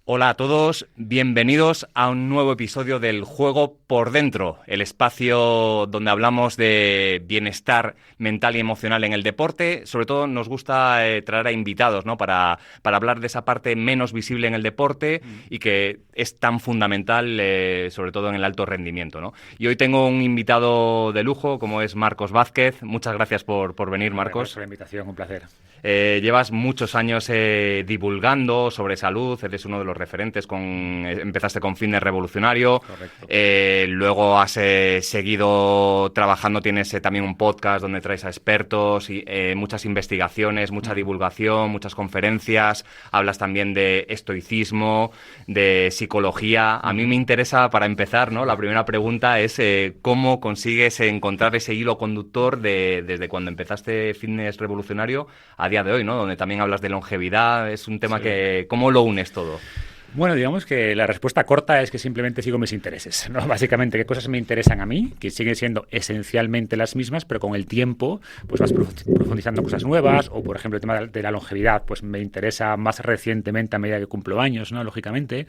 Hola a todos, bienvenidos a un nuevo episodio del Juego por Dentro, el espacio donde hablamos de bienestar mental y emocional en el deporte. Sobre todo nos gusta traer a invitados, ¿no? para hablar de esa parte menos visible en el deporte y que es tan fundamental, sobre todo en el alto rendimiento, ¿no? Y hoy tengo un invitado de lujo, como es Marcos Vázquez. Muchas gracias por venir, Marcos. Gracias por la invitación, un placer. Llevas muchos años divulgando sobre salud, eres uno de los referentes, empezaste con Fitness Revolucionario. Correcto. Luego has seguido trabajando, tienes también un podcast donde traes a expertos, y muchas investigaciones, mucha divulgación, muchas conferencias, hablas también de estoicismo, de psicología. A mí me interesa, para empezar, ¿no? La primera pregunta es ¿cómo consigues encontrar ese hilo conductor desde cuando empezaste Fitness Revolucionario a día de hoy, ¿no? Donde también hablas de longevidad? Es un tema que... ¿Cómo lo unes todo? Bueno, digamos que la respuesta corta es que simplemente sigo mis intereses, ¿no? Básicamente, qué cosas me interesan a mí, que siguen siendo esencialmente las mismas, pero con el tiempo pues vas profundizando cosas nuevas, o por ejemplo el tema de la longevidad, pues me interesa más recientemente a medida que cumplo años, ¿no? Lógicamente.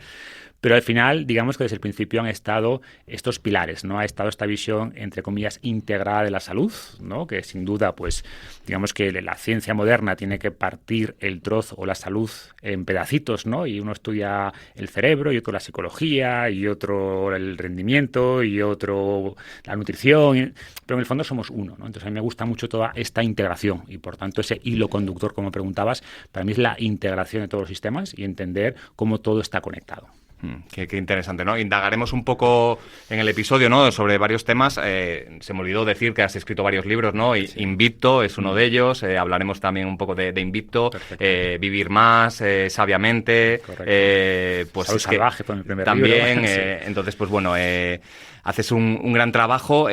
Pero al final, digamos que desde el principio han estado estos pilares, ¿no? Ha estado esta visión, entre comillas, integrada de la salud, ¿no? Que sin duda, pues, digamos que la ciencia moderna tiene que partir el trozo o la salud en pedacitos, ¿no? Y uno estudia el cerebro, y otro la psicología, y otro el rendimiento, y otro la nutrición, pero en el fondo somos uno, ¿no? Entonces a mí me gusta mucho toda esta integración, y por tanto ese hilo conductor, como preguntabas, para mí es la integración de todos los sistemas y entender cómo todo está conectado. Qué interesante, ¿no? Indagaremos un poco en el episodio, ¿no? Sobre varios temas. Se me olvidó decir que has escrito varios libros, ¿no? Sí. Invicto es uno de ellos. Hablaremos también un poco de Invicto. Vivir más, sabiamente. Pues Salud salvaje fue mi primer también, libro. Entonces, pues bueno, haces un gran trabajo.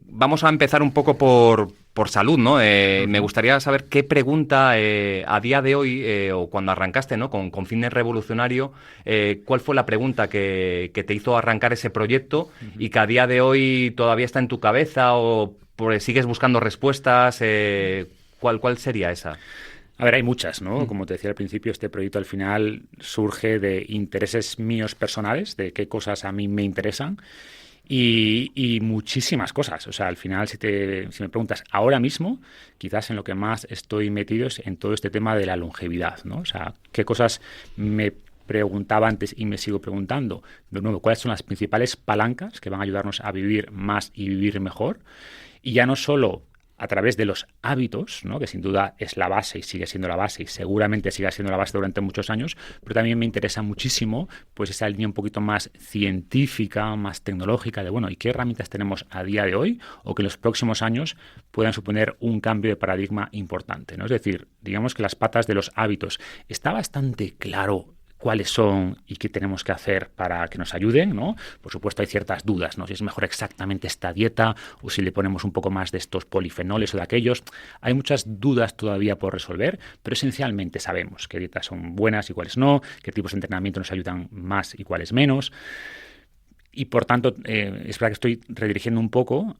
Vamos a empezar un poco por salud, ¿no? Me gustaría saber qué pregunta a día de hoy, o cuando arrancaste, ¿no? Con Fitness Revolucionario, ¿cuál fue la pregunta que te hizo arrancar ese proyecto y que a día de hoy todavía está en tu cabeza o sigues buscando respuestas? ¿Cuál sería esa? A ver, hay muchas, ¿no? Como te decía al principio, este proyecto al final surge de intereses míos personales, de qué cosas a mí me interesan. Y muchísimas cosas. O sea, al final, si me preguntas ahora mismo, quizás en lo que más estoy metido es en todo este tema de la longevidad, ¿no? O sea, qué cosas me preguntaba antes y me sigo preguntando. De nuevo, ¿cuáles son las principales palancas que van a ayudarnos a vivir más y vivir mejor? Y ya no solo a través de los hábitos, ¿no? Que sin duda es la base y sigue siendo la base y seguramente siga siendo la base durante muchos años, pero también me interesa muchísimo pues esa línea un poquito más científica, más tecnológica de, bueno, ¿y qué herramientas tenemos a día de hoy o que en los próximos años puedan suponer un cambio de paradigma importante, ¿no? Es decir, digamos que las patas de los hábitos está bastante claro cuáles son y qué tenemos que hacer para que nos ayuden, ¿no? Por supuesto hay ciertas dudas, ¿no? Si es mejor exactamente esta dieta o si le ponemos un poco más de estos polifenoles o de aquellos. Hay muchas dudas todavía por resolver, pero esencialmente sabemos qué dietas son buenas y cuáles no, qué tipos de entrenamiento nos ayudan más y cuáles menos. Y por tanto, es verdad que estoy redirigiendo un poco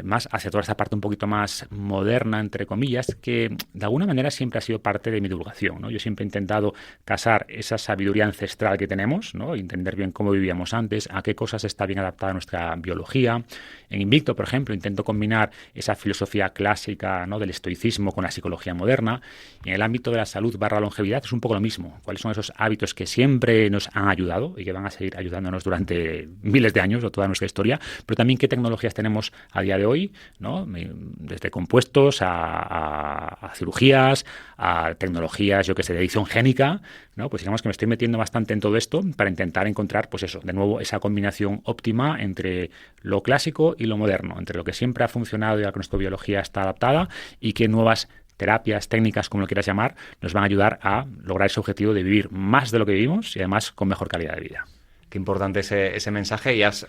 más hacia toda esta parte un poquito más moderna, entre comillas, que de alguna manera siempre ha sido parte de mi divulgación, ¿no? Yo siempre he intentado casar esa sabiduría ancestral que tenemos, ¿no? Entender bien cómo vivíamos antes, a qué cosas está bien adaptada a nuestra biología. En Invicto, por ejemplo, intento combinar esa filosofía clásica, ¿no? Del estoicismo con la psicología moderna. Y en el ámbito de la salud / longevidad es un poco lo mismo. ¿Cuáles son esos hábitos que siempre nos han ayudado y que van a seguir ayudándonos durante miles de años o toda nuestra historia, pero también qué tecnologías tenemos a día de hoy, ¿no? Desde compuestos a cirugías, a tecnologías, yo que sé, de edición génica, ¿no? Pues digamos que me estoy metiendo bastante en todo esto para intentar encontrar, pues eso, de nuevo, esa combinación óptima entre lo clásico y lo moderno, entre lo que siempre ha funcionado y a lo que nuestra biología está adaptada y qué nuevas terapias, técnicas, como lo quieras llamar, nos van a ayudar a lograr ese objetivo de vivir más de lo que vivimos y además con mejor calidad de vida. Qué importante ese mensaje, y has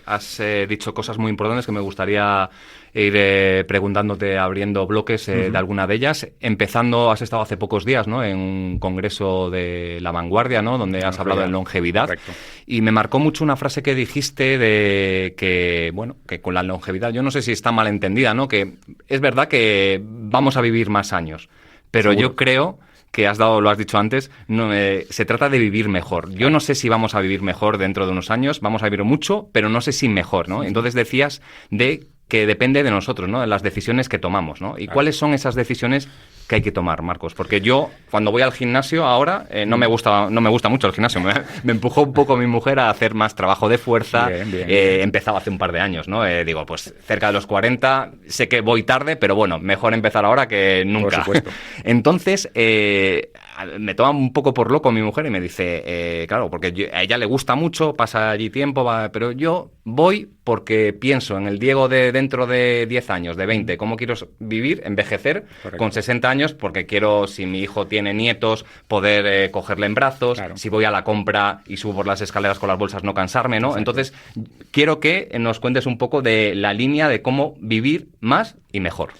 dicho cosas muy importantes que me gustaría ir preguntándote, abriendo bloques de alguna de ellas. Empezando, has estado hace pocos días, ¿no? En un congreso de La Vanguardia, ¿no? Donde has hablado de longevidad. Correcto. Y me marcó mucho una frase que dijiste de que, bueno, que con la longevidad, yo no sé si está mal entendida, ¿no? Que es verdad que vamos a vivir más años, pero Seguro. yo creo que lo has dicho antes, no, se trata de vivir mejor. Yo no sé si vamos a vivir mejor dentro de unos años, vamos a vivir mucho, pero no sé si mejor, ¿no? Entonces decías que depende de nosotros, ¿no? De las decisiones que tomamos, ¿no? ¿Y cuáles son esas decisiones que hay que tomar, Marcos? Porque yo, cuando voy al gimnasio ahora, no me gusta mucho el gimnasio. Me empujó un poco mi mujer a hacer más trabajo de fuerza. Bien. He empezado hace un par de años, ¿no? Digo, pues cerca de los 40, sé que voy tarde, pero bueno, mejor empezar ahora que nunca. Por supuesto. Entonces, me toma un poco por loco mi mujer y me dice, claro, porque a ella le gusta mucho, pasa allí tiempo, pero yo voy porque pienso en el Diego de dentro de 10 años, de 20, cómo quiero vivir, envejecer. Correcto. Con 60 años, porque quiero, si mi hijo tiene nietos, poder cogerle en brazos, claro. Si voy a la compra y subo por las escaleras con las bolsas, no cansarme, ¿no? Exacto. Entonces, quiero que nos cuentes un poco de la línea de cómo vivir más y mejor.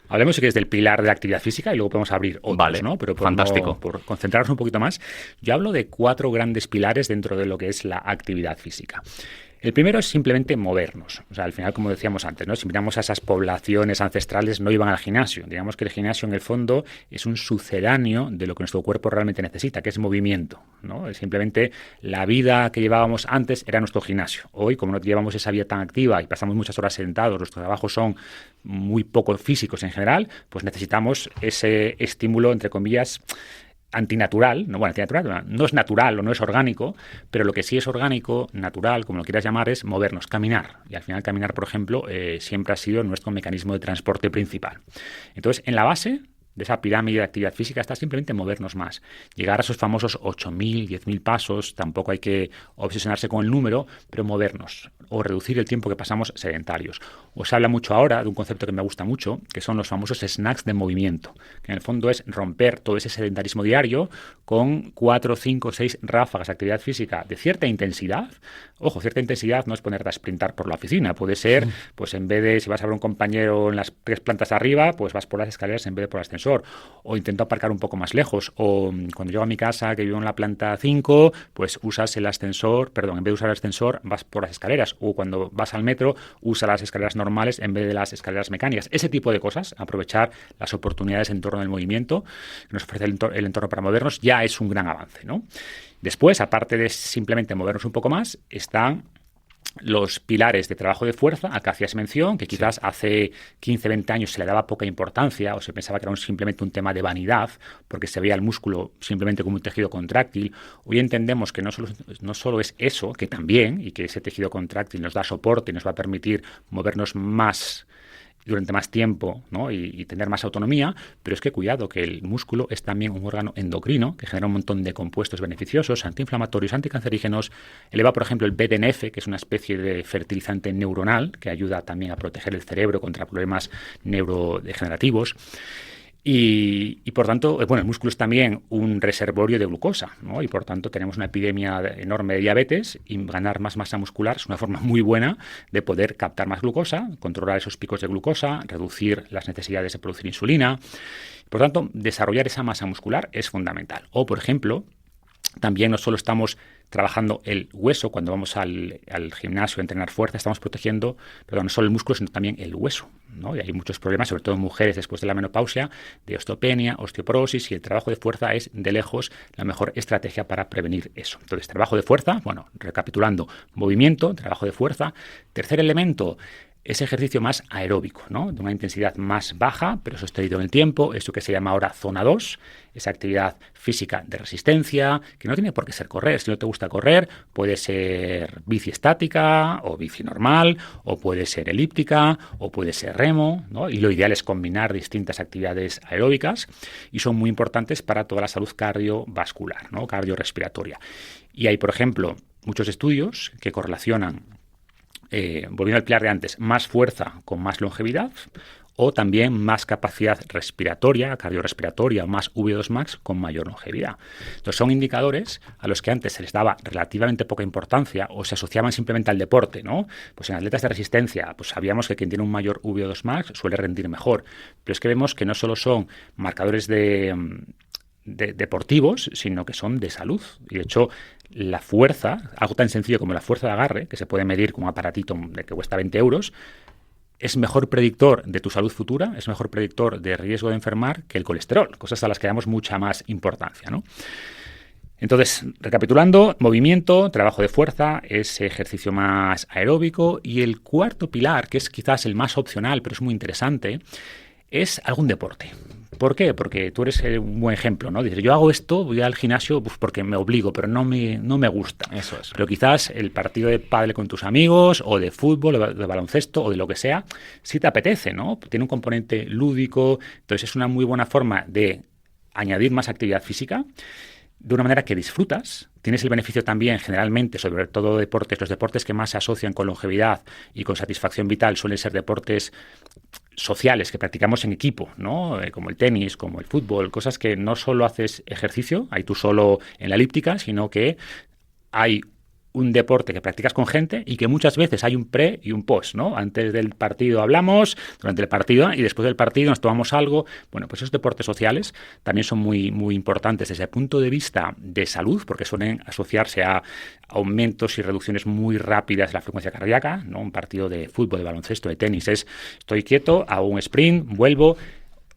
Hablemos si quieres del pilar de la actividad física y luego podemos abrir otros, vale, ¿no? Pero fantástico. Por concentrarnos un poquito más, yo hablo de 4 grandes pilares dentro de lo que es la actividad física. El primero es simplemente movernos. O sea, al final, como decíamos antes, ¿no? Si miramos a esas poblaciones ancestrales, no iban al gimnasio. Digamos que el gimnasio, en el fondo, es un sucedáneo de lo que nuestro cuerpo realmente necesita, que es movimiento, ¿no? Simplemente la vida que llevábamos antes era nuestro gimnasio. Hoy, como no llevamos esa vida tan activa y pasamos muchas horas sentados, nuestros trabajos son muy poco físicos en general, pues necesitamos ese estímulo, entre comillas, antinatural, antinatural no es natural o no es orgánico, pero lo que sí es orgánico, natural, como lo quieras llamar, es movernos, caminar. Y al final caminar, por ejemplo, siempre ha sido nuestro mecanismo de transporte principal. Entonces, en la base de esa pirámide de actividad física está simplemente movernos más. Llegar a esos famosos 8.000, 10.000 pasos, tampoco hay que obsesionarse con el número, pero movernos o reducir el tiempo que pasamos sedentarios. Os habla mucho ahora de un concepto que me gusta mucho, que son los famosos snacks de movimiento, que en el fondo es romper todo ese sedentarismo diario con 4, 5, 6 ráfagas de actividad física de cierta intensidad. Ojo, cierta intensidad no es ponerte a sprintar por la oficina, puede ser, pues en vez de, si vas a ver un compañero en las 3 plantas arriba, pues vas por las escaleras en vez de por el ascensor, o intento aparcar un poco más lejos, o cuando llego a mi casa, que vivo en la planta 5, pues usas el ascensor, en vez de usar el ascensor, vas por las escaleras, o cuando vas al metro, usa las escaleras normales en vez de las escaleras mecánicas. Ese tipo de cosas, aprovechar las oportunidades en torno del movimiento que nos ofrece el entorno para movernos, ya es un gran avance, ¿no? Después, aparte de simplemente movernos un poco más, están los pilares de trabajo de fuerza, al que hacías mención, que quizás hace 15, 20 años se le daba poca importancia o se pensaba que era simplemente un tema de vanidad, porque se veía el músculo simplemente como un tejido contráctil. Hoy entendemos que no solo es eso, que también, y que ese tejido contráctil nos da soporte y nos va a permitir movernos más durante más tiempo, ¿no? y tener más autonomía, pero es que cuidado, que el músculo es también un órgano endocrino que genera un montón de compuestos beneficiosos, antiinflamatorios, anticancerígenos, eleva, por ejemplo, el BDNF, que es una especie de fertilizante neuronal que ayuda también a proteger el cerebro contra problemas neurodegenerativos. Y por tanto, el músculo es también un reservorio de glucosa, ¿no? Y por tanto tenemos una epidemia enorme de diabetes, y ganar más masa muscular es una forma muy buena de poder captar más glucosa, controlar esos picos de glucosa, reducir las necesidades de producir insulina. Por tanto, desarrollar esa masa muscular es fundamental. O, por ejemplo, también no solo estamos trabajando el hueso cuando vamos al gimnasio a entrenar fuerza, estamos protegiendo, no solo el músculo, sino también el hueso, ¿no? Y hay muchos problemas, sobre todo en mujeres después de la menopausia, de osteopenia, osteoporosis, y el trabajo de fuerza es, de lejos, la mejor estrategia para prevenir eso. Entonces, trabajo de fuerza, recapitulando, movimiento, trabajo de fuerza. Tercer elemento, ese ejercicio más aeróbico, ¿no? De una intensidad más baja, pero sostenido en el tiempo, eso que se llama ahora zona 2, esa actividad física de resistencia, que no tiene por qué ser correr. Si no te gusta correr, puede ser bici estática o bici normal, o puede ser elíptica, o puede ser remo, ¿no? Y lo ideal es combinar distintas actividades aeróbicas, y son muy importantes para toda la salud cardiovascular, ¿no? Cardiorrespiratoria. Y hay, por ejemplo, muchos estudios que correlacionan, volviendo al pilar de antes, más fuerza con más longevidad, o también más capacidad respiratoria, cardiorrespiratoria, o más VO2 max con mayor longevidad. Entonces, son indicadores a los que antes se les daba relativamente poca importancia o se asociaban simplemente al deporte, ¿no? Pues en atletas de resistencia, pues sabíamos que quien tiene un mayor VO2 max suele rendir mejor. Pero es que vemos que no solo son marcadores deportivos, sino que son de salud. Y de hecho, la fuerza, algo tan sencillo como la fuerza de agarre, que se puede medir con un aparatito que cuesta 20 euros, es mejor predictor de tu salud futura, es mejor predictor de riesgo de enfermar que el colesterol, cosas a las que damos mucha más importancia, ¿no? Entonces, recapitulando, movimiento, trabajo de fuerza, ese ejercicio más aeróbico, y el cuarto pilar, que es quizás el más opcional, pero es muy interesante, es algún deporte. ¿Por qué? Porque tú eres un buen ejemplo, ¿no? Dices, yo hago esto, voy al gimnasio porque me obligo, pero no me gusta. Eso es. Pero quizás el partido de pádel con tus amigos, o de fútbol, o de baloncesto, o de lo que sea, sí te apetece, ¿no? Tiene un componente lúdico, entonces es una muy buena forma de añadir más actividad física de una manera que disfrutas. Tienes el beneficio también, generalmente, sobre todo deportes, los deportes que más se asocian con longevidad y con satisfacción vital suelen ser deportes sociales que practicamos en equipo, ¿no? Como el tenis, como el fútbol, cosas que no solo haces ejercicio, ahí tú solo en la elíptica, sino que hay un deporte que practicas con gente y que muchas veces hay un pre y un post, ¿no? Antes del partido hablamos, durante el partido y después del partido nos tomamos algo. Bueno, pues esos deportes sociales también son muy, muy importantes desde el punto de vista de salud, porque suelen asociarse a aumentos y reducciones muy rápidas de la frecuencia cardíaca, ¿no? Un partido de fútbol, de baloncesto, de tenis es estoy quieto, hago un sprint, vuelvo.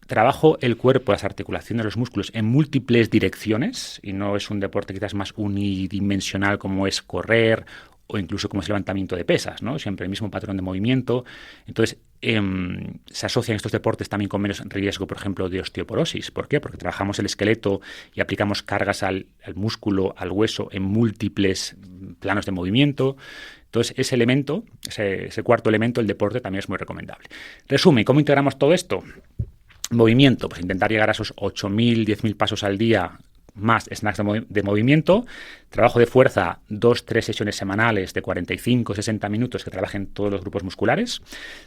Trabajo el cuerpo, las articulaciones, los músculos en múltiples direcciones y no es un deporte quizás más unidimensional como es correr o incluso como es levantamiento de pesas, ¿no? Siempre el mismo patrón de movimiento. Entonces, se asocian estos deportes también con menos riesgo, por ejemplo, de osteoporosis. ¿Por qué? Porque trabajamos el esqueleto y aplicamos cargas al músculo, al hueso en múltiples planos de movimiento. Entonces, ese elemento, ese cuarto elemento, el deporte, también es muy recomendable. Resumen, ¿cómo integramos todo esto? Movimiento, pues intentar llegar a esos 8.000, 10.000 pasos al día más snacks de movimiento, trabajo de fuerza, 2-3 sesiones semanales de 45-60 minutos que trabajen todos los grupos musculares,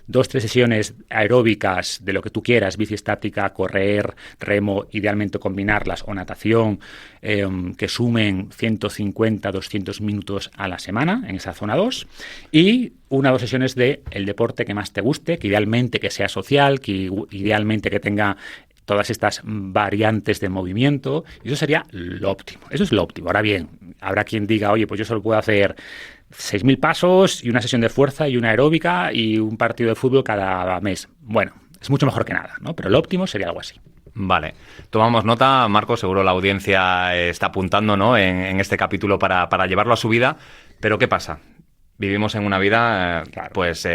2-3 sesiones aeróbicas de lo que tú quieras, bici estática, correr, remo, idealmente combinarlas, o natación, que sumen 150-200 minutos a la semana en esa zona 2, y 1 o 2 sesiones de el deporte que más te guste, que idealmente que sea social, que idealmente que tenga todas estas variantes de movimiento, y eso sería lo óptimo. Eso es lo óptimo. Ahora bien, habrá quien diga, oye, pues yo solo puedo hacer 6.000 pasos y una sesión de fuerza y una aeróbica y un partido de fútbol cada mes. Bueno, es mucho mejor que nada, ¿no? Pero lo óptimo sería algo así. Vale, tomamos nota, Marco, seguro la audiencia está apuntando, ¿no? en este capítulo para llevarlo a su vida, pero ¿qué pasa? Vivimos en una vida, Claro. pues,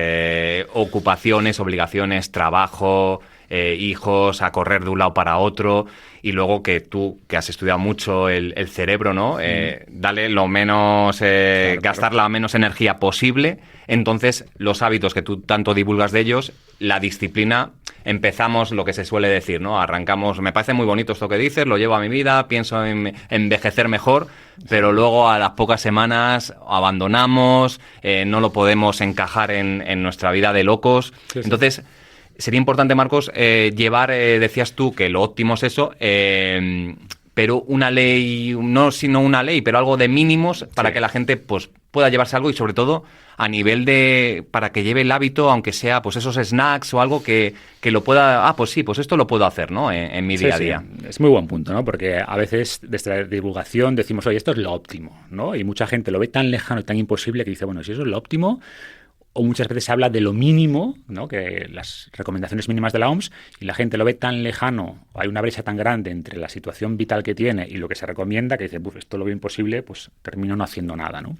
ocupaciones, obligaciones, trabajo, hijos, a correr de un lado para otro, y luego que tú, que has estudiado mucho el cerebro, ¿no? Dale lo menos, gastar la menos energía posible. Entonces, los hábitos que tú tanto divulgas de ellos, la disciplina, empezamos lo que se suele decir, ¿no? Arrancamos, me parece muy bonito esto que dices, lo llevo a mi vida, pienso en envejecer mejor, pero luego a las pocas semanas abandonamos, no lo podemos encajar en nuestra vida de locos. Sí. Entonces, sería importante, Marcos, llevar, decías tú, que lo óptimo es eso, pero una ley, no sino una ley, pero algo de mínimos para que la gente pues pueda llevarse algo y sobre todo a nivel de, para que lleve el hábito, aunque sea pues esos snacks o algo que lo pueda, pues sí, pues esto lo puedo hacer, ¿no? En mi día a día. Sí. Es muy buen punto, ¿no? Porque a veces desde la divulgación decimos, oye, esto es lo óptimo, ¿no? Y mucha gente lo ve tan lejano y tan imposible que dice, bueno, si eso es lo óptimo. O muchas veces se habla de lo mínimo, ¿no? Que las recomendaciones mínimas de la OMS, y la gente lo ve tan lejano, hay una brecha tan grande entre la situación vital que tiene y lo que se recomienda, que dice, esto lo veo imposible, pues termino no haciendo nada, ¿no?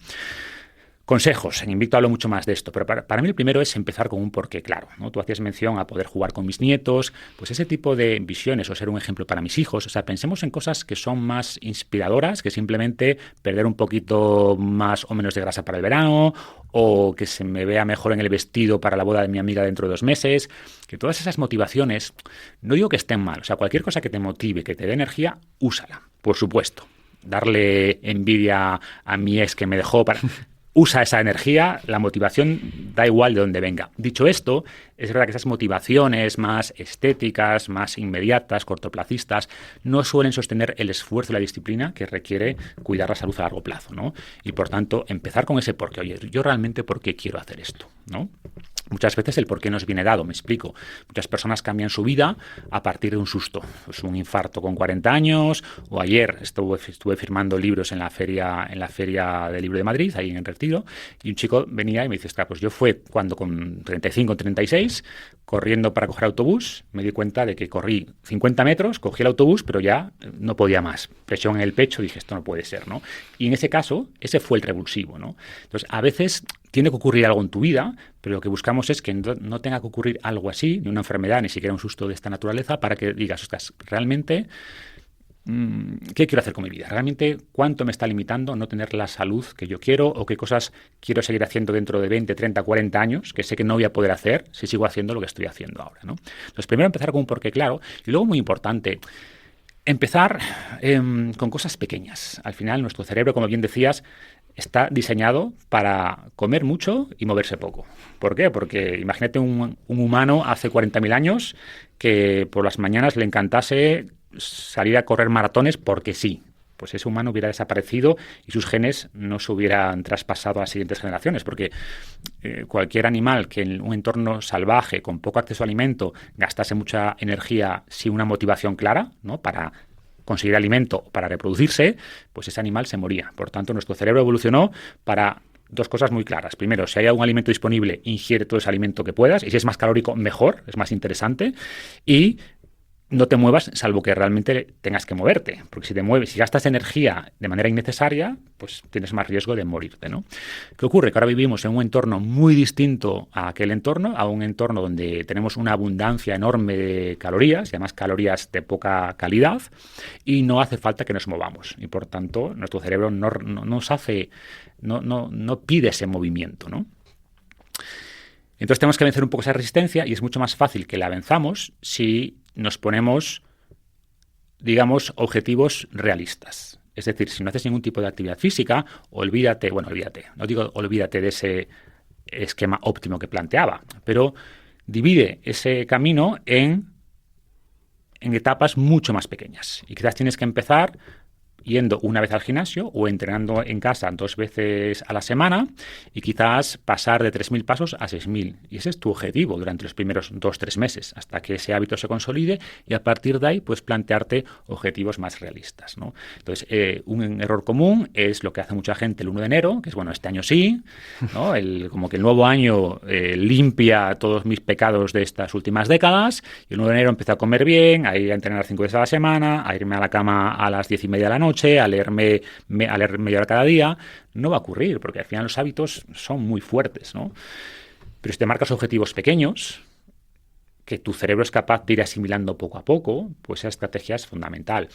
Consejos. En Invicto hablo mucho más de esto, pero para mí el primero es empezar con un porqué claro, ¿no? Tú hacías mención a poder jugar con mis nietos, pues ese tipo de visiones o ser un ejemplo para mis hijos. O sea, pensemos en cosas que son más inspiradoras que simplemente perder un poquito más o menos de grasa para el verano, o que se me vea mejor en el vestido para la boda de mi amiga dentro de 2 meses. Que todas esas motivaciones, no digo que estén mal, o sea, cualquier cosa que te motive, que te dé energía, úsala, por supuesto. Darle envidia a mi ex que me dejó para... Usa esa energía, la motivación da igual de dónde venga. Dicho esto, es verdad que esas motivaciones más estéticas, más inmediatas, cortoplacistas, no suelen sostener el esfuerzo y la disciplina que requiere cuidar la salud a largo plazo, ¿no? Y por tanto, empezar con ese porqué. Oye, yo realmente, ¿por qué quiero hacer esto? ¿No? Muchas veces el por qué nos viene dado, me explico. Muchas personas cambian su vida a partir de un susto. Pues un infarto con 40 años, o ayer estuve firmando libros en la feria del Libro de Madrid, ahí en el Retiro, y un chico venía y me dice, pues yo fue cuando con 35, 36, corriendo para coger autobús, me di cuenta de que corrí 50 metros, cogí el autobús, pero ya no podía más. Presión en el pecho, dije, esto no puede ser, ¿no? Y en ese caso, ese fue el revulsivo, ¿no? Entonces, a veces tiene que ocurrir algo en tu vida, pero lo que buscamos es que no tenga que ocurrir algo así, ni una enfermedad, ni siquiera un susto de esta naturaleza, para que digas, ostras, realmente, ¿qué quiero hacer con mi vida? ¿Realmente cuánto me está limitando no tener la salud que yo quiero, o qué cosas quiero seguir haciendo dentro de 20, 30, 40 años, que sé que no voy a poder hacer si sigo haciendo lo que estoy haciendo ahora, ¿no? Entonces, primero empezar con un porqué claro, y luego, muy importante, empezar con cosas pequeñas. Al final, nuestro cerebro, como bien decías, está diseñado para comer mucho y moverse poco. ¿Por qué? Porque imagínate un humano hace 40.000 años que por las mañanas le encantase salir a correr maratones porque sí. Pues ese humano hubiera desaparecido y sus genes no se hubieran traspasado a las siguientes generaciones, porque cualquier animal que en un entorno salvaje, con poco acceso a alimento, gastase mucha energía sin una motivación clara, ¿no?, para conseguir alimento, para reproducirse, pues ese animal se moría. Por tanto, nuestro cerebro evolucionó para dos cosas muy claras. Primero, si hay algún alimento disponible, ingiere todo ese alimento que puedas, y si es más calórico, mejor, es más interesante, y no te muevas salvo que realmente tengas que moverte, porque si te mueves, si gastas energía de manera innecesaria, pues tienes más riesgo de morirte, ¿no? ¿Qué ocurre? Que ahora vivimos en un entorno muy distinto a aquel entorno, a un entorno donde tenemos una abundancia enorme de calorías, y además calorías de poca calidad, y no hace falta que nos movamos, y por tanto nuestro cerebro no pide ese movimiento, ¿no? Entonces tenemos que vencer un poco esa resistencia, y es mucho más fácil que la venzamos si nos ponemos, digamos, objetivos realistas. Es decir, si no haces ningún tipo de actividad física, olvídate de ese esquema óptimo que planteaba, pero divide ese camino en etapas mucho más pequeñas. Y quizás tienes que empezar yendo una vez al gimnasio o entrenando en casa 2 veces a la semana, y quizás pasar de 3.000 pasos a 6.000. Y ese es tu objetivo durante los primeros 2-3 meses, hasta que ese hábito se consolide, y a partir de ahí puedes plantearte objetivos más realistas, ¿no? Entonces, un error común es lo que hace mucha gente el 1 de enero, que es, bueno, este año sí, ¿no? Como que el nuevo año limpia todos mis pecados de estas últimas décadas, y el 1 de enero empiezo a comer bien, a ir a entrenar 5 veces a la semana, a irme a la cama a las 10:30 de la noche, a leer media hora cada día. No va a ocurrir, porque al final los hábitos son muy fuertes, ¿no? Pero si te marcas objetivos pequeños, que tu cerebro es capaz de ir asimilando poco a poco, pues esa estrategia es fundamental.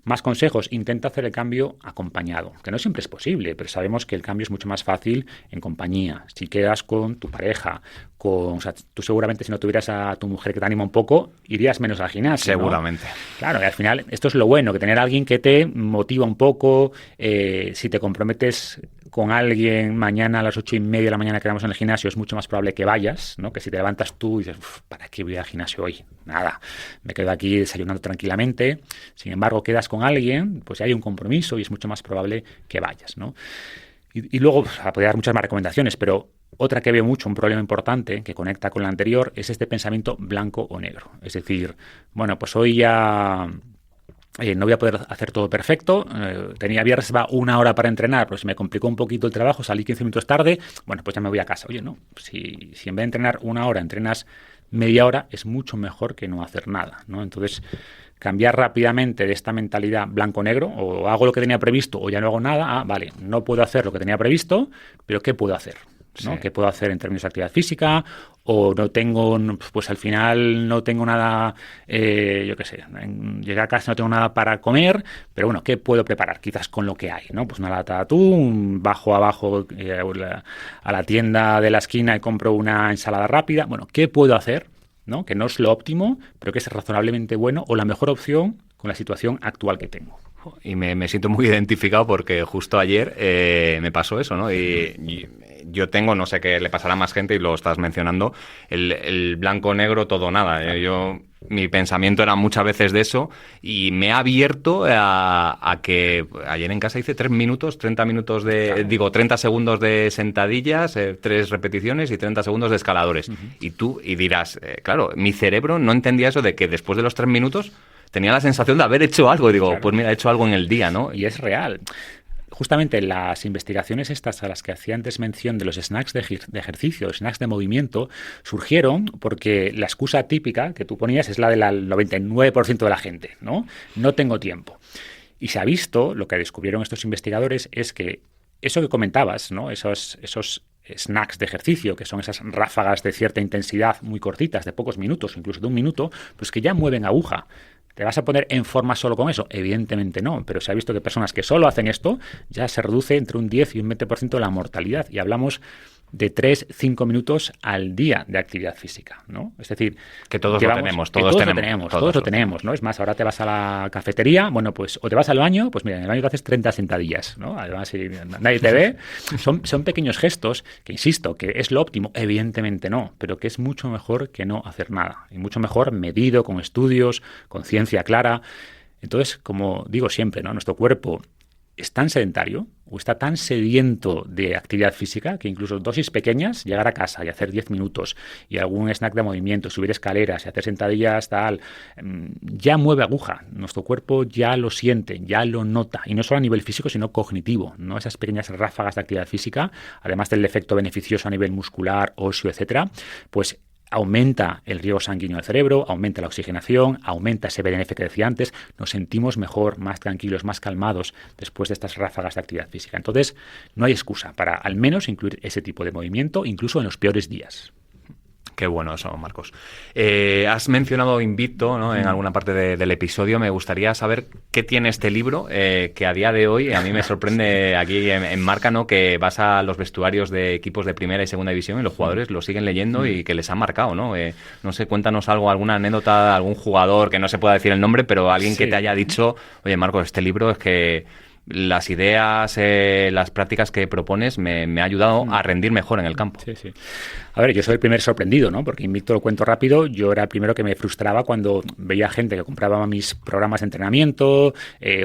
Más consejos: intenta hacer el cambio acompañado, que no siempre es posible, pero sabemos que el cambio es mucho más fácil en compañía. Si quedas con tu pareja, o sea, tú seguramente, si no tuvieras a tu mujer que te anima un poco, irías menos al gimnasio, seguramente, ¿no? Claro, y al final esto es lo bueno, que tener a alguien que te motiva un poco. Si te comprometes con alguien, mañana a las 8:30 de la mañana que vamos en el gimnasio, es mucho más probable que vayas, ¿no? Que si te levantas tú y dices, ¿para qué voy al gimnasio hoy? Nada, me quedo aquí desayunando tranquilamente. Sin embargo, quedas con alguien, pues hay un compromiso y es mucho más probable que vayas, ¿no? Y luego, podría dar muchas más recomendaciones, pero otra que veo mucho, un problema importante que conecta con la anterior, es este pensamiento blanco o negro. Es decir, bueno, pues hoy ya no voy a poder hacer todo perfecto. Había reservado 1 hora para entrenar, pero se me complicó un poquito el trabajo, salí 15 minutos tarde, bueno, pues ya me voy a casa. Oye, no, si en vez de entrenar 1 hora, entrenas media hora, es mucho mejor que no hacer nada, ¿no? Entonces, cambiar rápidamente de esta mentalidad blanco-negro, o hago lo que tenía previsto o ya no hago nada. Vale, no puedo hacer lo que tenía previsto, pero ¿qué puedo hacer? ¿No? Sí. ¿Qué puedo hacer en términos de actividad física? O no tengo, pues al final no tengo nada, yo qué sé, llegué a casa, no tengo nada para comer, pero bueno, ¿qué puedo preparar? Quizás con lo que hay, ¿no? Pues una lata de atún, bajo abajo a la tienda de la esquina y compro una ensalada rápida. Bueno, ¿qué puedo hacer? ¿No? Que no es lo óptimo, pero que es razonablemente bueno o la mejor opción con la situación actual que tengo. Y me siento muy identificado, porque justo ayer me pasó eso, ¿no? Y yo tengo, no sé qué le pasará a más gente, y lo estás mencionando, el blanco-negro todo nada. Yo mi pensamiento era muchas veces de eso y me ha abierto a que ayer en casa hice 3 minutos, 30 minutos de, claro. Digo, 30 segundos de sentadillas, 3 repeticiones y 30 segundos de escaladores. Y dirás, claro, mi cerebro no entendía eso de que después de los 3 minutos tenía la sensación de haber hecho algo. Y digo, claro, pues mira, he hecho algo en el día, ¿no? Y es real. Justamente las investigaciones estas a las que hacía antes mención de los snacks de ejercicio, snacks de movimiento, surgieron porque la excusa típica que tú ponías es la del 99% de la gente, ¿no? No tengo tiempo. Y se ha visto, lo que descubrieron estos investigadores es que eso que comentabas, ¿no? Esos snacks de ejercicio, que son esas ráfagas de cierta intensidad muy cortitas, de pocos minutos, incluso de 1 minuto, pues que ya mueven aguja. ¿Te vas a poner en forma solo con eso? Evidentemente no, pero se ha visto que personas que solo hacen esto ya se reduce entre un 10 y un 20% la mortalidad. Y hablamos de 3-5 minutos al día de actividad física, ¿no? Es decir, que todos lo tenemos, ¿no? Es más, ahora te vas a la cafetería, bueno, pues, o te vas al baño, pues mira, en el baño te haces 30 sentadillas, ¿no? Además, si nadie te ve, son pequeños gestos que, insisto, que es lo óptimo, evidentemente no, pero que es mucho mejor que no hacer nada, y mucho mejor medido, con estudios, con ciencia clara. Entonces, como digo siempre, ¿no? Nuestro cuerpo es tan sedentario o está tan sediento de actividad física que incluso dosis pequeñas, llegar a casa y hacer 10 minutos y algún snack de movimiento, subir escaleras y hacer sentadillas, tal, ya mueve aguja. Nuestro cuerpo ya lo siente, ya lo nota. Y no solo a nivel físico, sino cognitivo, ¿no? Esas pequeñas ráfagas de actividad física, además del efecto beneficioso a nivel muscular, óseo, etcétera, pues aumenta el riego sanguíneo del cerebro, aumenta la oxigenación, aumenta ese BDNF que decía antes, nos sentimos mejor, más tranquilos, más calmados después de estas ráfagas de actividad física. Entonces, no hay excusa para al menos incluir ese tipo de movimiento, incluso en los peores días. Qué bueno eso, Marcos. Has mencionado Invicto, ¿no? En alguna parte del episodio. Me gustaría saber qué tiene este libro, que a día de hoy a mí me sorprende aquí en Marca, ¿no? Que vas a los vestuarios de equipos de primera y segunda división y los jugadores lo siguen leyendo y que les ha marcado, ¿no? No sé, cuéntanos algo, alguna anécdota, algún jugador que no se pueda decir el nombre, pero alguien que te haya dicho, oye, Marcos, este libro es que las ideas, las prácticas que propones me ha ayudado a rendir mejor en el campo. Sí, sí. A ver, yo soy el primer sorprendido, ¿no? Porque Invicto, lo cuento rápido, yo era el primero que me frustraba cuando veía gente que compraba mis programas de entrenamiento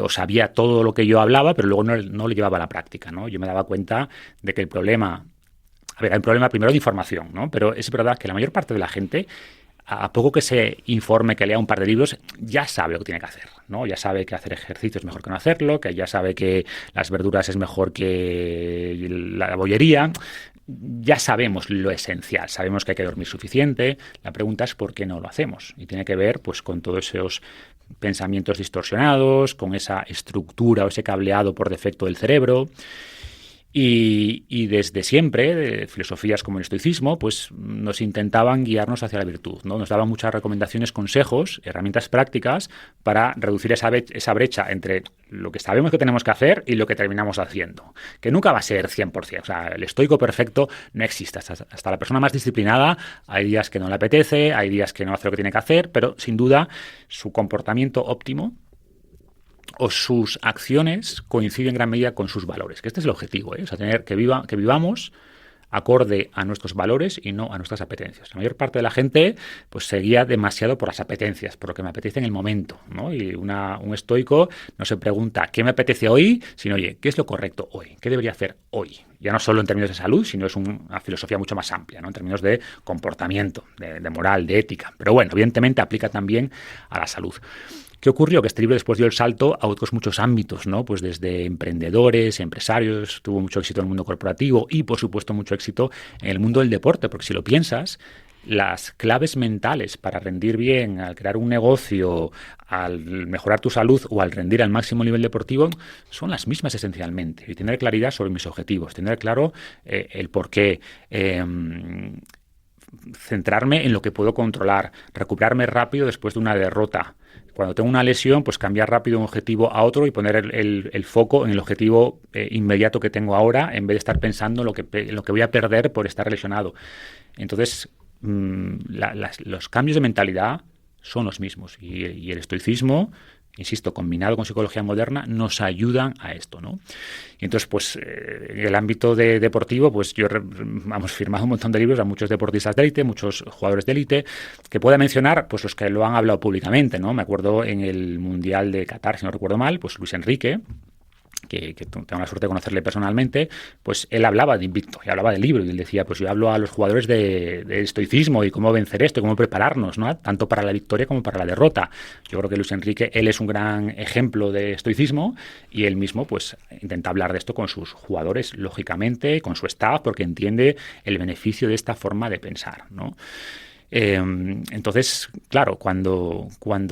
o sabía todo lo que yo hablaba, pero luego no lo llevaba a la práctica, ¿no? Yo me daba cuenta de que el problema... A ver, hay un problema primero de información, ¿no? Pero es verdad que la mayor parte de la gente, a poco que se informe, que lea un par de libros, ya sabe lo que tiene que hacer, ¿no? Ya sabe que hacer ejercicio es mejor que no hacerlo, que ya sabe que las verduras es mejor que la bollería. Ya sabemos lo esencial, sabemos que hay que dormir suficiente. La pregunta es por qué no lo hacemos. Y tiene que ver pues con todos esos pensamientos distorsionados, con esa estructura o ese cableado por defecto del cerebro. Y desde siempre, filosofías como el estoicismo, pues nos intentaban guiarnos hacia la virtud, ¿no? Nos daban muchas recomendaciones, consejos, herramientas prácticas para reducir esa brecha entre lo que sabemos que tenemos que hacer y lo que terminamos haciendo, que nunca va a ser 100%. O sea, el estoico perfecto no existe. Hasta la persona más disciplinada hay días que no le apetece, hay días que no hace lo que tiene que hacer, pero sin duda su comportamiento óptimo o sus acciones coinciden en gran medida con sus valores, que este es el objetivo, ¿eh? O sea, que vivamos acorde a nuestros valores y no a nuestras apetencias. La mayor parte de la gente pues se guía demasiado por las apetencias, por lo que me apetece en el momento, ¿no? Y un estoico no se pregunta qué me apetece hoy, sino, oye, ¿qué es lo correcto hoy? ¿Qué debería hacer hoy? Ya no solo en términos de salud, sino es una filosofía mucho más amplia, ¿no? En términos de comportamiento, de moral, de ética. Pero bueno, evidentemente aplica también a la salud. ¿Qué ocurrió? Que este libro después dio el salto a otros muchos ámbitos, ¿no? Pues desde emprendedores, empresarios, tuvo mucho éxito en el mundo corporativo y, por supuesto, mucho éxito en el mundo del deporte, porque si lo piensas, las claves mentales para rendir bien, al crear un negocio, al mejorar tu salud o al rendir al máximo nivel deportivo, son las mismas esencialmente. Y tener claridad sobre mis objetivos, tener claro el porqué, centrarme en lo que puedo controlar, recuperarme rápido después de una derrota. Cuando tengo una lesión, pues cambiar rápido un objetivo a otro y poner el foco en el objetivo inmediato que tengo ahora, en vez de estar pensando en lo que voy a perder por estar lesionado. Entonces, los cambios de mentalidad son los mismos. Y el estoicismo insisto, combinado con psicología moderna, nos ayudan a esto, ¿no? Y entonces, pues, en el ámbito deportivo, pues yo hemos firmado un montón de libros a muchos deportistas de élite, muchos jugadores de élite, que pueda mencionar, pues, los que lo han hablado públicamente, ¿no? Me acuerdo en el Mundial de Qatar, si no recuerdo mal, pues Luis Enrique, que tengo la suerte de conocerle personalmente, pues él hablaba de Invicto y hablaba del libro, y él decía, pues yo hablo a los jugadores de estoicismo y cómo vencer esto y cómo prepararnos, ¿no? Tanto para la victoria como para la derrota. Yo creo que Luis Enrique, él es un gran ejemplo de estoicismo, y él mismo pues intenta hablar de esto con sus jugadores, lógicamente, con su staff, porque entiende el beneficio de esta forma de pensar, ¿no? Entonces, claro, cuando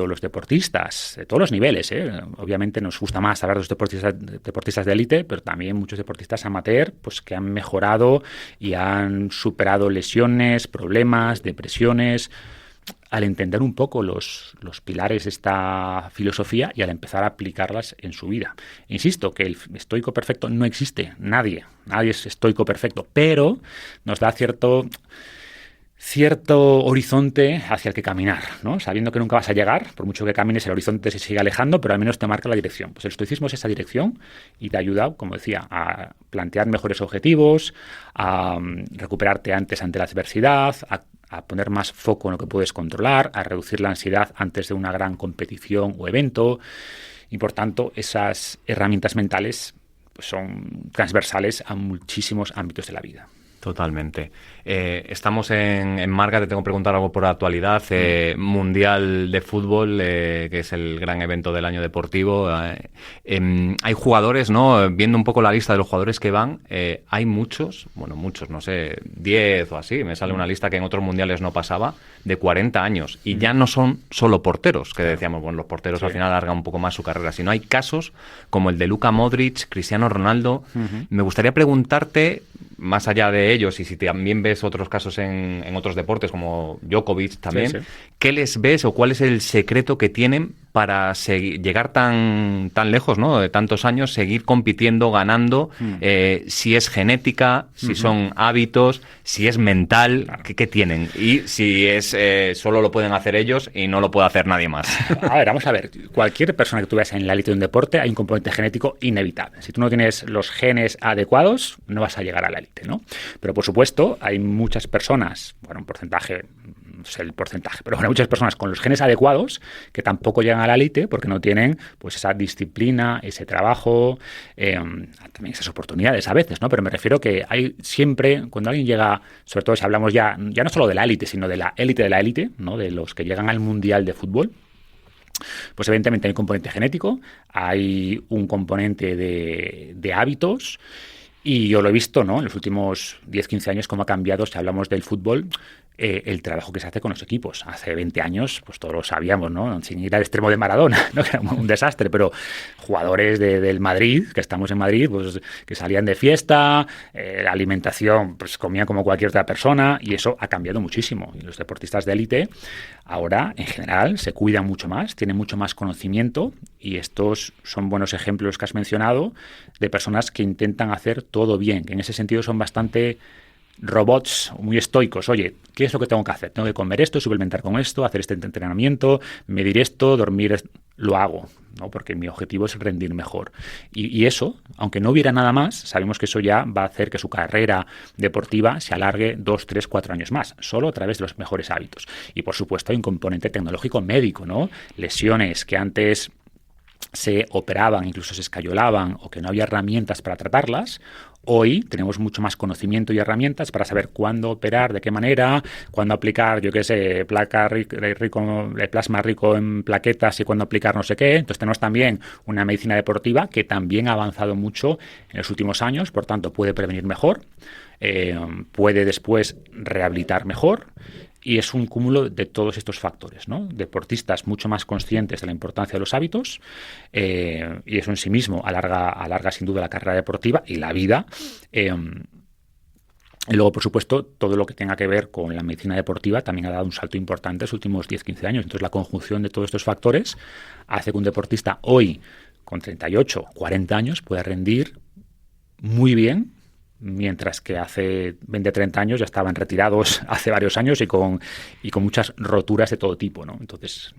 los deportistas de todos los niveles, obviamente nos gusta más hablar de los deportistas de élite, pero también muchos deportistas amateur, pues que han mejorado y han superado lesiones, problemas, depresiones, al entender un poco los pilares de esta filosofía y al empezar a aplicarlas en su vida. Insisto que el estoico perfecto no existe, nadie es estoico perfecto, pero nos da cierto horizonte hacia el que caminar, ¿no? Sabiendo que nunca vas a llegar, por mucho que camines, el horizonte se sigue alejando, pero al menos te marca la dirección. Pues el estoicismo es esa dirección y te ayuda, como decía, a plantear mejores objetivos, a recuperarte antes ante la adversidad, a poner más foco en lo que puedes controlar, a reducir la ansiedad antes de una gran competición o evento. Y por tanto, esas herramientas mentales pues son transversales a muchísimos ámbitos de la vida. Totalmente. Estamos en Marca, te tengo que preguntar algo por actualidad. Mundial de Fútbol, que es el gran evento del año deportivo. Hay jugadores, ¿no? Viendo un poco la lista de los jugadores que van, hay muchos, no sé, 10 o así, me sale una lista que en otros mundiales no pasaba, de 40 años. Y ya no son solo porteros, que decíamos, bueno, los porteros al final alargan un poco más su carrera, sino hay casos como el de Luka Modric, Cristiano Ronaldo. Me gustaría preguntarte, más allá de ellos, y si también ves otros casos en otros deportes, como Djokovic también, ¿qué les ves o cuál es el secreto que tienen para llegar tan lejos, ¿no? De tantos años, seguir compitiendo, ganando? Si es genética, si son hábitos, si es mental, ¿qué tienen? Y si es solo lo pueden hacer ellos y no lo puede hacer nadie más. Vamos a ver. Cualquier persona que tú veas en la élite de un deporte, hay un componente genético inevitable. Si tú no tienes los genes adecuados, no vas a llegar a la élite, ¿no? Pero por supuesto, hay muchas personas, bueno, un porcentaje, no sé el porcentaje, pero bueno, muchas personas con los genes adecuados que tampoco llegan a la élite porque no tienen pues esa disciplina, ese trabajo, también esas oportunidades a veces, ¿no? Pero me refiero que hay siempre, cuando alguien llega, sobre todo si hablamos ya no solo de la élite, sino de la élite, ¿no? De los que llegan al Mundial de Fútbol, pues evidentemente hay un componente genético, hay un componente de hábitos. Y yo lo he visto, ¿no? En los últimos 10-15 años cómo ha cambiado, si hablamos del fútbol, el trabajo que se hace con los equipos. Hace 20 años, pues todos lo sabíamos, ¿no? Sin ir al extremo de Maradona, ¿no? Que era un desastre, pero jugadores del Madrid, que estamos en Madrid, pues que salían de fiesta, la alimentación, pues comían como cualquier otra persona, y eso ha cambiado muchísimo. Y los deportistas de élite ahora, en general, se cuidan mucho más, tienen mucho más conocimiento, y estos son buenos ejemplos que has mencionado de personas que intentan hacer todo bien, que en ese sentido son bastante robots, muy estoicos. Oye, ¿qué es lo que tengo que hacer? Tengo que comer esto, suplementar con esto, hacer este entrenamiento, medir esto, dormir, lo hago, ¿no? Porque mi objetivo es rendir mejor. Y eso, aunque no hubiera nada más, sabemos que eso ya va a hacer que su carrera deportiva se alargue 2, 3, 4 años más, solo a través de los mejores hábitos. Y por supuesto hay un componente tecnológico médico, ¿no? Lesiones que antes se operaban, incluso se escayolaban, o que no había herramientas para tratarlas. Hoy tenemos mucho más conocimiento y herramientas para saber cuándo operar, de qué manera, cuándo aplicar, yo qué sé, plasma rico en plaquetas y cuándo aplicar no sé qué. Entonces tenemos también una medicina deportiva que también ha avanzado mucho en los últimos años, por tanto puede prevenir mejor, puede después rehabilitar mejor. Y es un cúmulo de todos estos factores, ¿no? Deportistas mucho más conscientes de la importancia de los hábitos, y eso en sí mismo alarga sin duda la carrera deportiva y la vida. Y luego, por supuesto, todo lo que tenga que ver con la medicina deportiva también ha dado un salto importante en los últimos 10-15 años. Entonces, la conjunción de todos estos factores hace que un deportista hoy, con 38, 40 años, pueda rendir muy bien, mientras que hace 20-30 años ya estaban retirados hace varios años y con muchas roturas de todo tipo, ¿no? Entonces,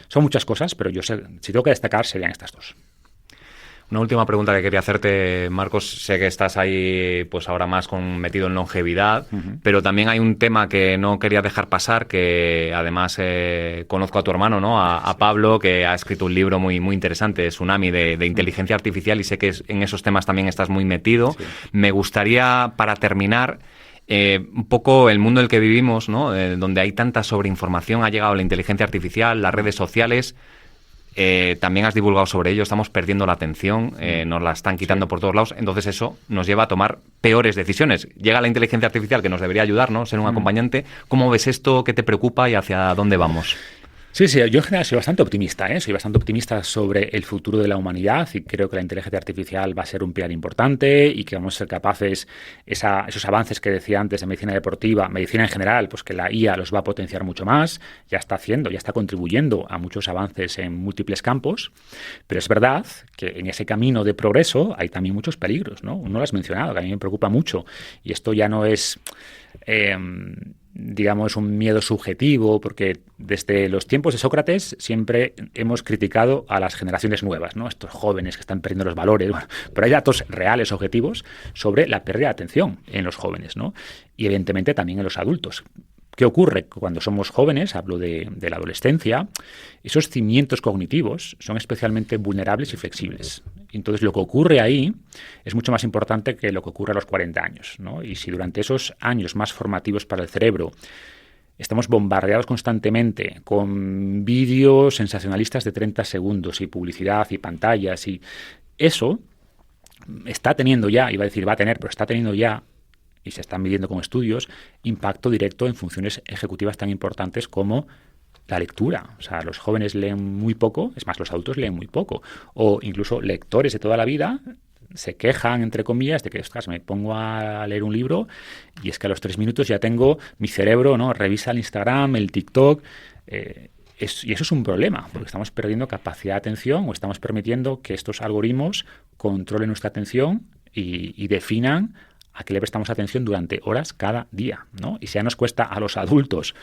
son muchas cosas, pero yo sé, si tengo que destacar serían estas dos. Una última pregunta que quería hacerte, Marcos. Sé que estás ahí pues ahora más metido en longevidad, pero también hay un tema que no quería dejar pasar, que además conozco a tu hermano, ¿no? A Pablo, que ha escrito un libro muy, muy interesante, Tsunami, de inteligencia artificial, y sé que en esos temas también estás muy metido. Sí. Me gustaría, para terminar, un poco el mundo en el que vivimos, ¿no? Donde hay tanta sobreinformación, ha llegado la inteligencia artificial, las redes sociales. También has divulgado sobre ello, estamos perdiendo la atención, nos la están quitando por todos lados, entonces eso nos lleva a tomar peores decisiones. Llega la inteligencia artificial que nos debería ayudar, ¿no? Ser un acompañante. ¿Cómo ves esto? ¿Qué te preocupa y hacia dónde vamos? Sí, yo en general soy bastante optimista, ¿eh? Soy bastante optimista sobre el futuro de la humanidad y creo que la inteligencia artificial va a ser un pilar importante y que vamos a ser capaces, esos avances que decía antes de medicina deportiva, medicina en general, pues que la IA los va a potenciar mucho más, ya está contribuyendo a muchos avances en múltiples campos, pero es verdad que en ese camino de progreso hay también muchos peligros, ¿no? Uno lo has mencionado, que a mí me preocupa mucho, y esto ya no es digamos, un miedo subjetivo, porque desde los tiempos de Sócrates siempre hemos criticado a las generaciones nuevas, ¿no? Estos jóvenes que están perdiendo los valores. Bueno, pero hay datos reales, objetivos, sobre la pérdida de atención en los jóvenes, ¿no? Y evidentemente también en los adultos. ¿Qué ocurre? Cuando somos jóvenes, hablo de la adolescencia, esos cimientos cognitivos son especialmente vulnerables y flexibles. Entonces, lo que ocurre ahí es mucho más importante que lo que ocurre a los 40 años, ¿no? Y si durante esos años más formativos para el cerebro estamos bombardeados constantemente con vídeos sensacionalistas de 30 segundos y publicidad y pantallas, y eso está teniendo ya, iba a decir va a tener, pero está teniendo ya, y se están midiendo con estudios, impacto directo en funciones ejecutivas tan importantes como la lectura. O sea, los jóvenes leen muy poco, es más, los adultos leen muy poco. O incluso lectores de toda la vida se quejan, entre comillas, de que, ostras, me pongo a leer un libro y es que a los 3 minutos ya tengo mi cerebro, ¿no? Revisa el Instagram, el TikTok. Y eso es un problema, porque estamos perdiendo capacidad de atención o estamos permitiendo que estos algoritmos controlen nuestra atención y definan a qué le prestamos atención durante horas cada día, ¿no? Y si ya nos cuesta a los adultos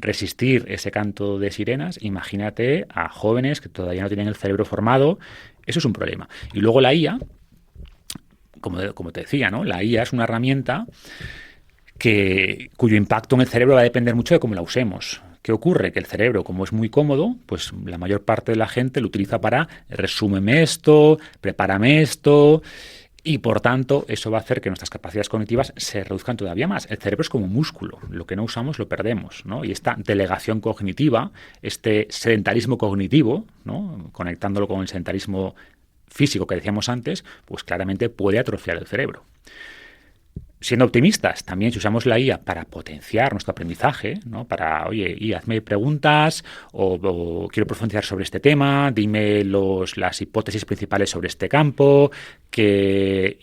resistir ese canto de sirenas, imagínate a jóvenes que todavía no tienen el cerebro formado. Eso es un problema. Y luego la IA, como te decía, ¿no? La IA es una herramienta cuyo impacto en el cerebro va a depender mucho de cómo la usemos. ¿Qué ocurre? Que el cerebro, como es muy cómodo, pues la mayor parte de la gente lo utiliza para resúmeme esto, prepárame esto. Y, por tanto, eso va a hacer que nuestras capacidades cognitivas se reduzcan todavía más. El cerebro es como un músculo. Lo que no usamos lo perdemos, ¿no? Y esta delegación cognitiva, este sedentarismo cognitivo, ¿no? Conectándolo con el sedentarismo físico que decíamos antes, pues claramente puede atrofiar el cerebro. Siendo optimistas, también si usamos la IA para potenciar nuestro aprendizaje, ¿no? Para, oye, y hazme preguntas o quiero profundizar sobre este tema, dime las hipótesis principales sobre este campo, yo qué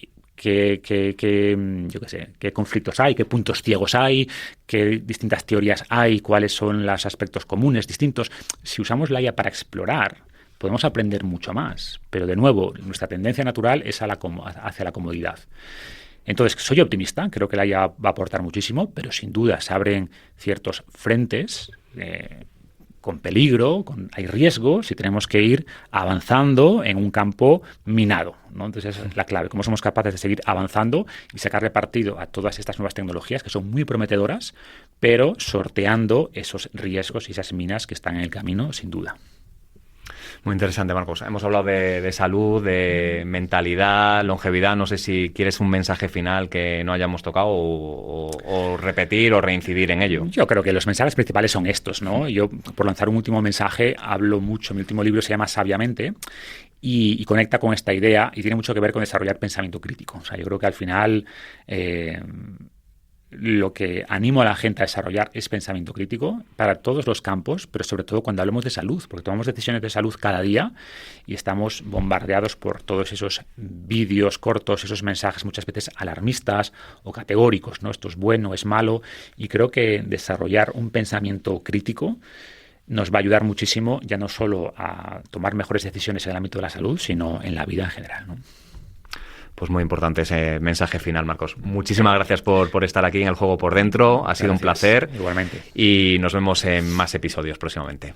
sé, qué conflictos hay, qué puntos ciegos hay, qué distintas teorías hay, cuáles son los aspectos comunes distintos. Si usamos la IA para explorar, podemos aprender mucho más, pero de nuevo, nuestra tendencia natural es hacia la comodidad. Entonces, soy optimista, creo que la IA va a aportar muchísimo, pero sin duda se abren ciertos frentes con peligro, hay riesgos y tenemos que ir avanzando en un campo minado, ¿no? Entonces, esa es la clave, cómo somos capaces de seguir avanzando y sacarle partido a todas estas nuevas tecnologías que son muy prometedoras, pero sorteando esos riesgos y esas minas que están en el camino, sin duda. Muy interesante, Marcos. Hemos hablado de salud, de mentalidad, longevidad. No sé si quieres un mensaje final que no hayamos tocado o repetir o reincidir en ello. Yo creo que los mensajes principales son estos, ¿no? Yo, por lanzar un último mensaje, hablo mucho. Mi último libro se llama Sabiamente y conecta con esta idea y tiene mucho que ver con desarrollar pensamiento crítico. O sea, yo creo que al final lo que animo a la gente a desarrollar es pensamiento crítico para todos los campos, pero sobre todo cuando hablamos de salud, porque tomamos decisiones de salud cada día y estamos bombardeados por todos esos vídeos cortos, esos mensajes muchas veces alarmistas o categóricos, ¿no? Esto es bueno, es malo, y creo que desarrollar un pensamiento crítico nos va a ayudar muchísimo, ya no solo a tomar mejores decisiones en el ámbito de la salud, sino en la vida en general, ¿no? Pues muy importante ese mensaje final, Marcos. Muchísimas gracias por estar aquí en El Juego por Dentro. Ha sido un placer. Igualmente. Y nos vemos en más episodios próximamente.